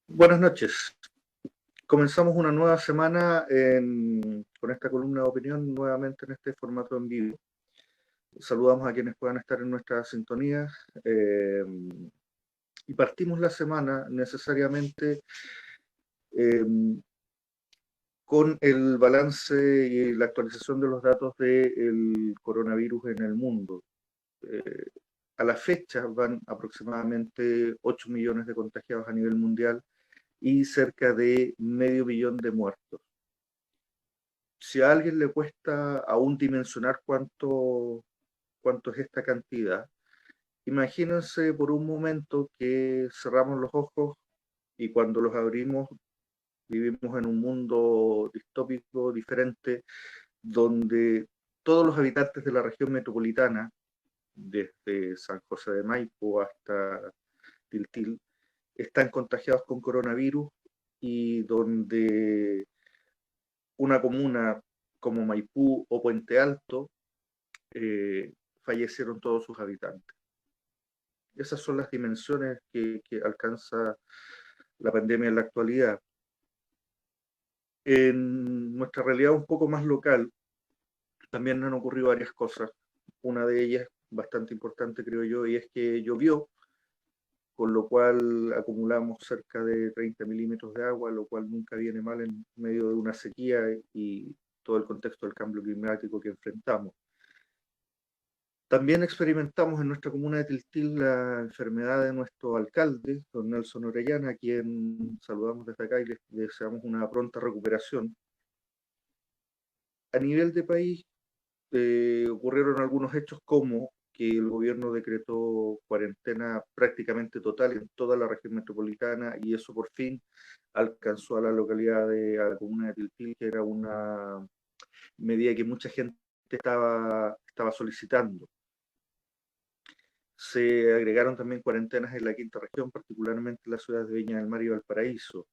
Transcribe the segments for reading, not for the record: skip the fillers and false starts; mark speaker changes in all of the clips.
Speaker 1: Buenas noches. Comenzamos una nueva semana con esta columna de opinión, nuevamente en este formato en vivo. Saludamos a quienes puedan estar en nuestra sintonía y partimos la semana necesariamente eh, con el balance y la actualización de los datos del coronavirus en el mundo. Eh, a la fecha van aproximadamente 8 millones de contagiados a nivel mundial y cerca de medio billón de muertos. Si a alguien le cuesta aún dimensionar cuánto es esta cantidad, imagínense por un momento que cerramos los ojos y cuando los abrimos vivimos en un mundo distópico diferente donde todos los habitantes de la región metropolitana, desde San José de Maipo hasta Tiltil, están contagiados con coronavirus y donde una comuna como Maipú o Puente Alto eh, fallecieron todos sus habitantes. Esas son las dimensiones que alcanza la pandemia en la actualidad. En nuestra realidad un poco más local también han ocurrido varias cosas. Una de ellas, bastante importante creo yo, y es que llovió, con lo cual acumulamos cerca de 30 milímetros de agua, lo cual nunca viene mal en medio de una sequía y todo el contexto del cambio climático que enfrentamos. También experimentamos en nuestra comuna de Tiltil la enfermedad de nuestro alcalde, don Nelson Orellana, a quien saludamos desde acá y les deseamos una pronta recuperación. A nivel de país, ocurrieron algunos hechos como que el gobierno decretó cuarentena prácticamente total en toda la región metropolitana y eso por fin alcanzó a la localidad a la comuna de Tiltil, que era una medida que mucha gente estaba solicitando. Se agregaron también cuarentenas en la quinta región, particularmente en las ciudades de Viña del Mar y Valparaíso.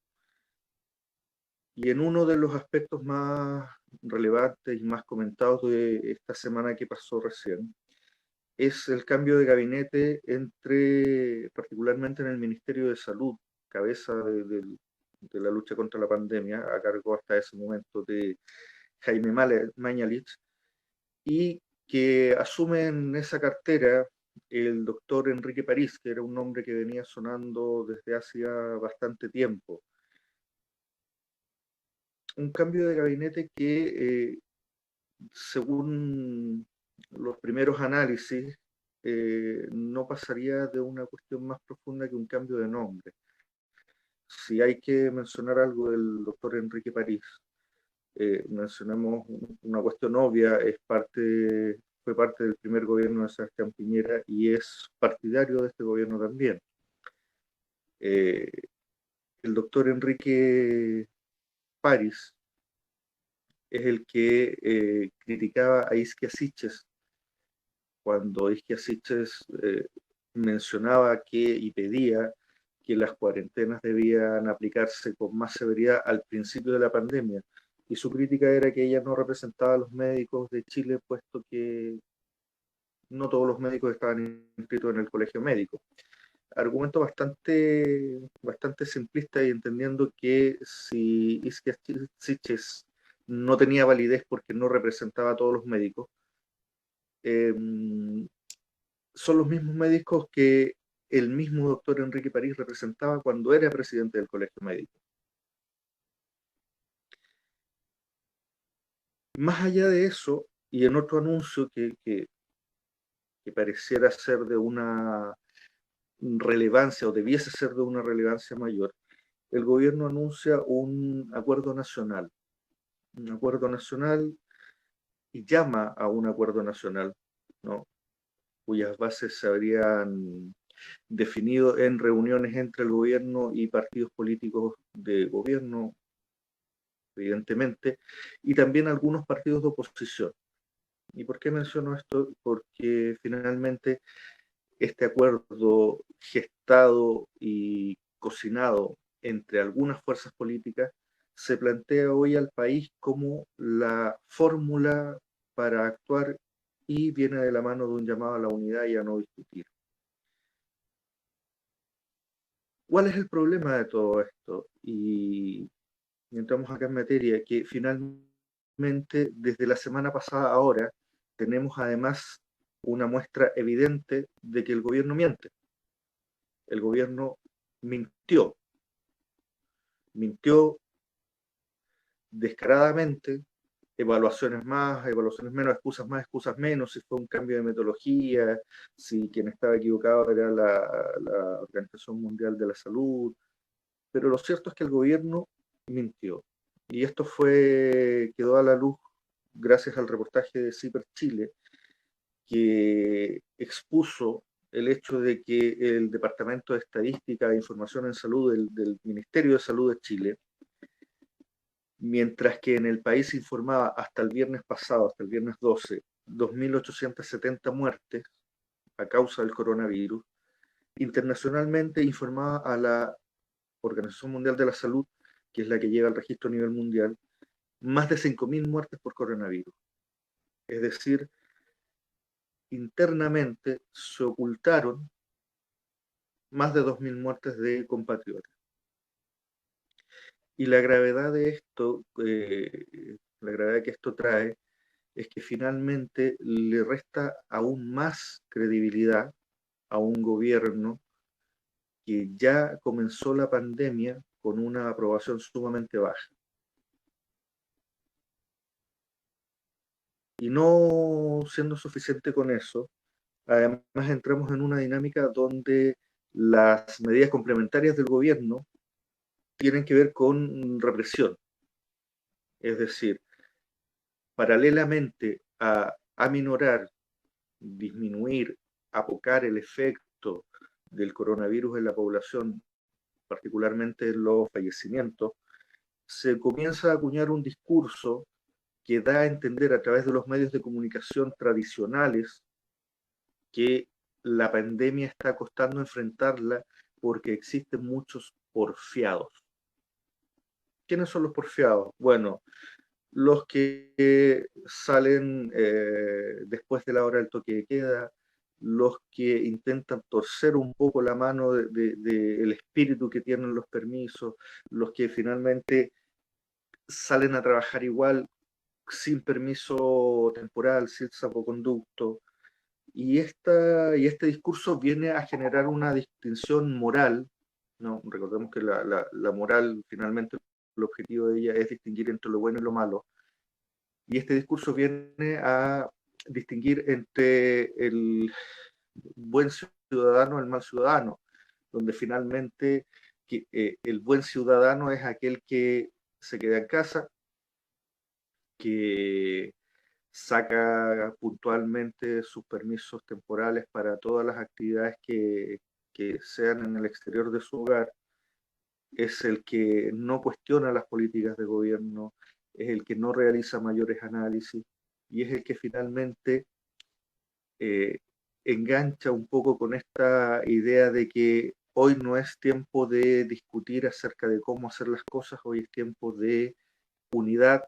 Speaker 1: Y en uno de los aspectos más relevantes y más comentados de esta semana que pasó recién, es el cambio de gabinete particularmente en el Ministerio de Salud, cabeza de la lucha contra la pandemia, a cargo hasta ese momento de Jaime Mañalich, y que asume en esa cartera el doctor Enrique París, que era un nombre que venía sonando desde hacía bastante tiempo. Un cambio de gabinete que, según los primeros análisis, no pasaría de una cuestión más profunda que un cambio de nombre. Si hay que mencionar algo del doctor Enrique París, mencionamos una cuestión obvia, fue parte del primer gobierno de Sebastián Piñera y es partidario de este gobierno también. Eh, el doctor Enrique París es el que criticaba a Isquia Siches cuando Isquia Siches mencionaba y pedía que las cuarentenas debían aplicarse con más severidad al principio de la pandemia. Y su crítica era que ella no representaba a los médicos de Chile, puesto que no todos los médicos estaban inscritos en el colegio médico. Argumento bastante simplista y entendiendo que si Isquia Siches no tenía validez porque no representaba a todos los médicos, eh, son los mismos médicos que el mismo doctor Enrique París representaba cuando era presidente del colegio médico. Más allá de eso, y en otro anuncio que pareciera ser de una relevancia o debiese ser de una relevancia mayor, el gobierno anuncia un acuerdo nacional y llama a un acuerdo nacional, ¿no? Cuyas bases se habrían definido en reuniones entre el gobierno y partidos políticos de gobierno, evidentemente, y también algunos partidos de oposición. ¿Y por qué menciono esto? Porque finalmente este acuerdo gestado y cocinado entre algunas fuerzas políticas se plantea hoy al país como la fórmula para actuar y viene de la mano de un llamado a la unidad y a no discutir. ¿Cuál es el problema de todo esto? Y entramos acá en materia, que finalmente desde la semana pasada a ahora tenemos además una muestra evidente de que el gobierno miente. El gobierno mintió, mintió descaradamente, evaluaciones más, evaluaciones menos, excusas más, excusas menos, si fue un cambio de metodología, si quien estaba equivocado era la Organización Mundial de la Salud, pero lo cierto es que el gobierno mintió. Y esto quedó a la luz gracias al reportaje de CIPER Chile, que expuso el hecho de que el Departamento de Estadística e Información en Salud del Ministerio de Salud de Chile, mientras que en el país informaba hasta el viernes pasado, hasta el viernes 12, 2.870 muertes a causa del coronavirus, internacionalmente informaba a la Organización Mundial de la Salud, que es la que lleva el registro a nivel mundial, más de 5.000 muertes por coronavirus. Es decir, internamente se ocultaron más de 2.000 muertes de compatriotas. Y la gravedad de esto, la gravedad que esto trae, es que finalmente le resta aún más credibilidad a un gobierno que ya comenzó la pandemia con una aprobación sumamente baja. Y no siendo suficiente con eso, además entramos en una dinámica donde las medidas complementarias del gobierno tienen que ver con represión. Es decir, paralelamente a aminorar, disminuir, apocar el efecto del coronavirus en la población, particularmente en los fallecimientos, se comienza a acuñar un discurso que da a entender a través de los medios de comunicación tradicionales que la pandemia está costando enfrentarla porque existen muchos porfiados. ¿Quiénes son los porfiados? Bueno, los que salen después de la hora del toque de queda, los que intentan torcer un poco la mano del espíritu que tienen los permisos, los que finalmente salen a trabajar igual sin permiso temporal, sin salvoconducto. Y este discurso viene a generar una distinción moral, ¿no? Recordemos que la moral, finalmente, el objetivo de ella es distinguir entre lo bueno y lo malo. Y este discurso viene a distinguir entre el buen ciudadano y el mal ciudadano, donde finalmente el buen ciudadano es aquel que se queda en casa, que saca puntualmente sus permisos temporales para todas las actividades que sean en el exterior de su hogar, es el que no cuestiona las políticas de gobierno, es el que no realiza mayores análisis y es el que finalmente eh, engancha un poco con esta idea de que hoy no es tiempo de discutir acerca de cómo hacer las cosas, hoy es tiempo de unidad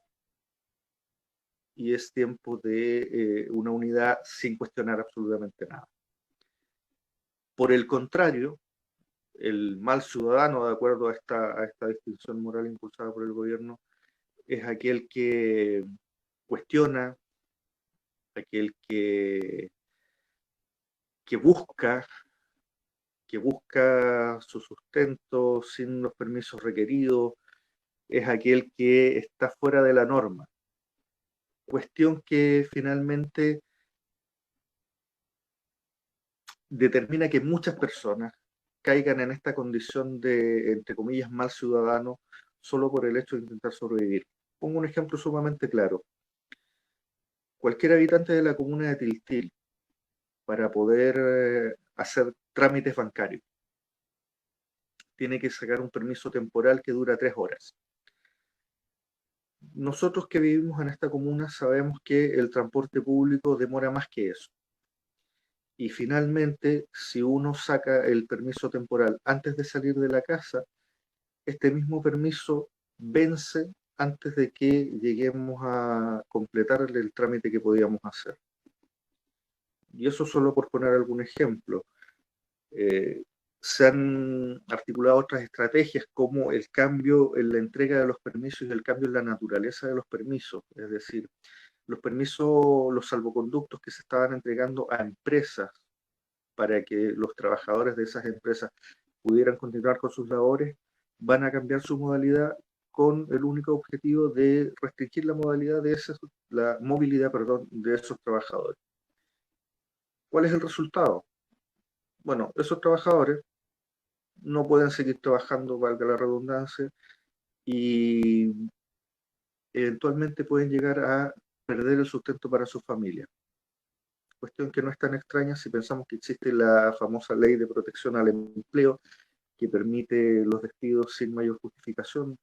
Speaker 1: y es tiempo de una unidad sin cuestionar absolutamente nada. Por el contrario, el mal ciudadano, de acuerdo a esta distinción moral impulsada por el gobierno, es aquel que cuestiona, aquel que busca, que busca su sustento sin los permisos requeridos, es aquel que está fuera de la norma. Cuestión que finalmente determina que muchas personas caigan en esta condición de, entre comillas, mal ciudadano solo por el hecho de intentar sobrevivir. Pongo un ejemplo sumamente claro. Cualquier habitante de la comuna de Tiltil, para poder hacer trámites bancarios, tiene que sacar un permiso temporal que dura 3 horas. Nosotros que vivimos en esta comuna sabemos que el transporte público demora más que eso. Y finalmente, si uno saca el permiso temporal antes de salir de la casa, este mismo permiso vence antes de que lleguemos a completar el trámite que podíamos hacer. Y eso solo por poner algún ejemplo. Eh, Se han articulado otras estrategias como el cambio en la entrega de los permisos y el cambio en la naturaleza de los permisos. Es decir, los permisos, los salvoconductos que se estaban entregando a empresas para que los trabajadores de esas empresas pudieran continuar con sus labores, van a cambiar su modalidad con el único objetivo de restringir la modalidad de la movilidad, perdón, de esos trabajadores. ¿Cuál es el resultado? Bueno, esos trabajadores no pueden seguir trabajando, valga la redundancia, y eventualmente pueden llegar a perder el sustento para su familia. Cuestión que no es tan extraña si pensamos que existe la famosa ley de protección al empleo que permite los despidos sin mayor justificación,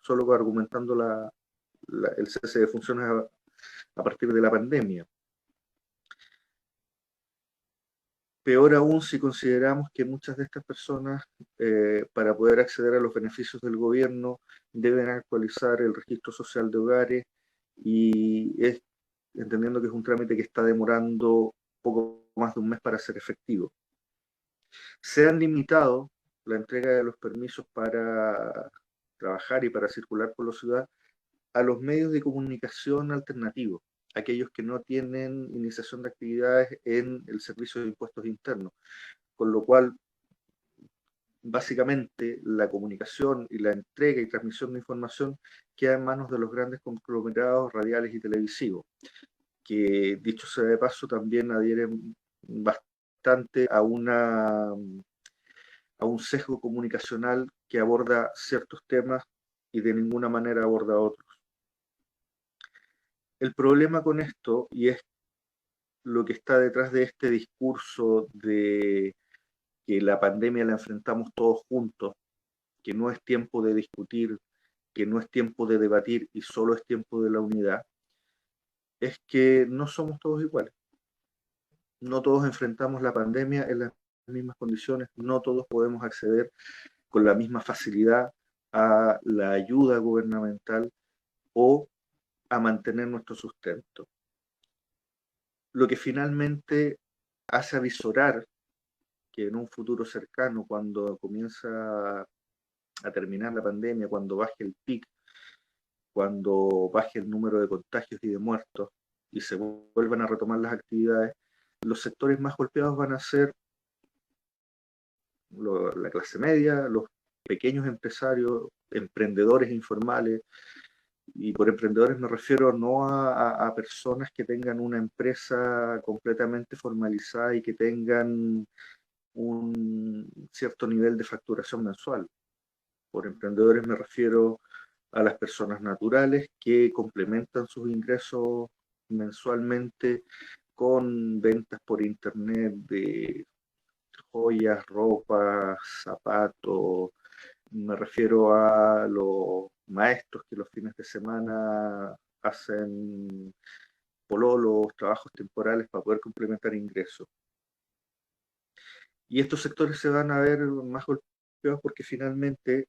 Speaker 1: solo argumentando el cese de funciones a partir de la pandemia. Peor aún si consideramos que muchas de estas personas, para poder acceder a los beneficios del gobierno, deben actualizar el registro social de hogares y entendiendo que es un trámite que está demorando poco más de un mes para ser efectivo. Se han limitado la entrega de los permisos para trabajar y para circular por la ciudad a los medios de comunicación alternativos, aquellos que no tienen iniciación de actividades en el servicio de impuestos internos, con lo cual básicamente la comunicación y la entrega y transmisión de información queda en manos de los grandes conglomerados radiales y televisivos, que dicho sea de paso también adhieren bastante a un sesgo comunicacional que aborda ciertos temas y de ninguna manera aborda otros. El problema con esto, y es lo que está detrás de este discurso de que la pandemia la enfrentamos todos juntos, que no es tiempo de discutir, que no es tiempo de debatir y solo es tiempo de la unidad, es que no somos todos iguales. No todos enfrentamos la pandemia en las mismas condiciones, no todos podemos acceder con la misma facilidad a la ayuda gubernamental o a mantener nuestro sustento. Lo que finalmente hace avisorar que en un futuro cercano, cuando comienza a terminar la pandemia, cuando baje el pic, cuando baje el número de contagios y de muertos y se vuelvan a retomar las actividades, los sectores más golpeados van a ser la clase media, los pequeños empresarios, emprendedores informales, y por emprendedores me refiero no a personas que tengan una empresa completamente formalizada y que tengan un cierto nivel de facturación mensual. Por emprendedores me refiero a las personas naturales que complementan sus ingresos mensualmente con ventas por internet de joyas, ropa, zapatos. Me refiero a los maestros que los fines de semana hacen pololos, trabajos temporales para poder complementar ingresos. Y estos sectores se van a ver más golpeados porque finalmente,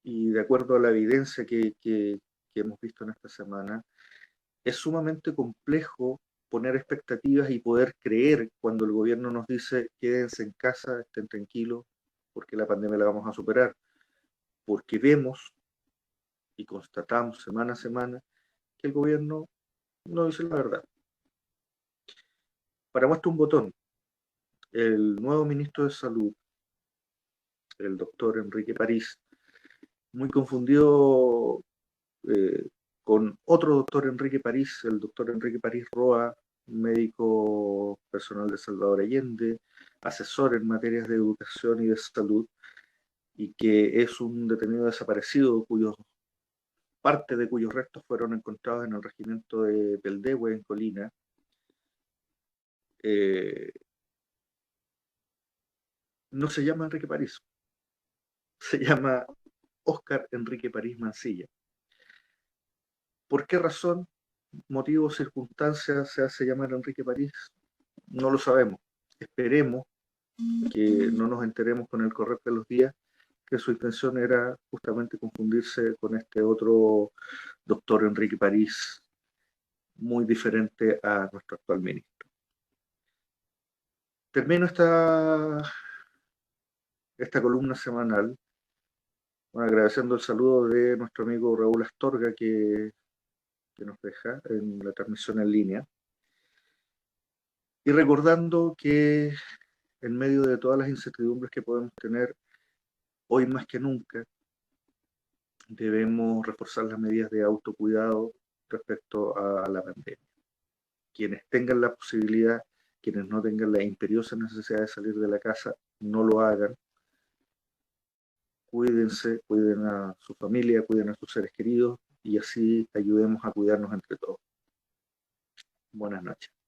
Speaker 1: y de acuerdo a la evidencia que hemos visto en esta semana, es sumamente complejo poner expectativas y poder creer cuando el gobierno nos dice quédense en casa, estén tranquilos, porque la pandemia la vamos a superar, porque vemos y constatamos semana a semana que el gobierno no dice la verdad. Para muestra un botón, el nuevo ministro de Salud, el doctor Enrique París, muy confundido con otro doctor Enrique París, el doctor Enrique París Roa, médico personal de Salvador Allende, asesor en materias de educación y de salud, y que es un detenido desaparecido parte de cuyos restos fueron encontrados en el regimiento de Peldehue, en Colina. No se llama Enrique París, se llama Óscar Enrique París Mancilla. ¿Por qué razón, motivo o circunstancia se hace llamar Enrique París? No lo sabemos. Esperemos que no nos enteremos con el correr de los días que su intención era justamente confundirse con este otro doctor Enrique París, muy diferente a nuestro actual ministro. Termino esta columna semanal, bueno, agradeciendo el saludo de nuestro amigo Raúl Astorga que nos deja en la transmisión en línea, y recordando que en medio de todas las incertidumbres que podemos tener, hoy más que nunca, debemos reforzar las medidas de autocuidado respecto a la pandemia. Quienes tengan la posibilidad, quienes no tengan la imperiosa necesidad de salir de la casa, no lo hagan. Cuídense, cuiden a su familia, cuiden a sus seres queridos y así ayudemos a cuidarnos entre todos. Buenas noches.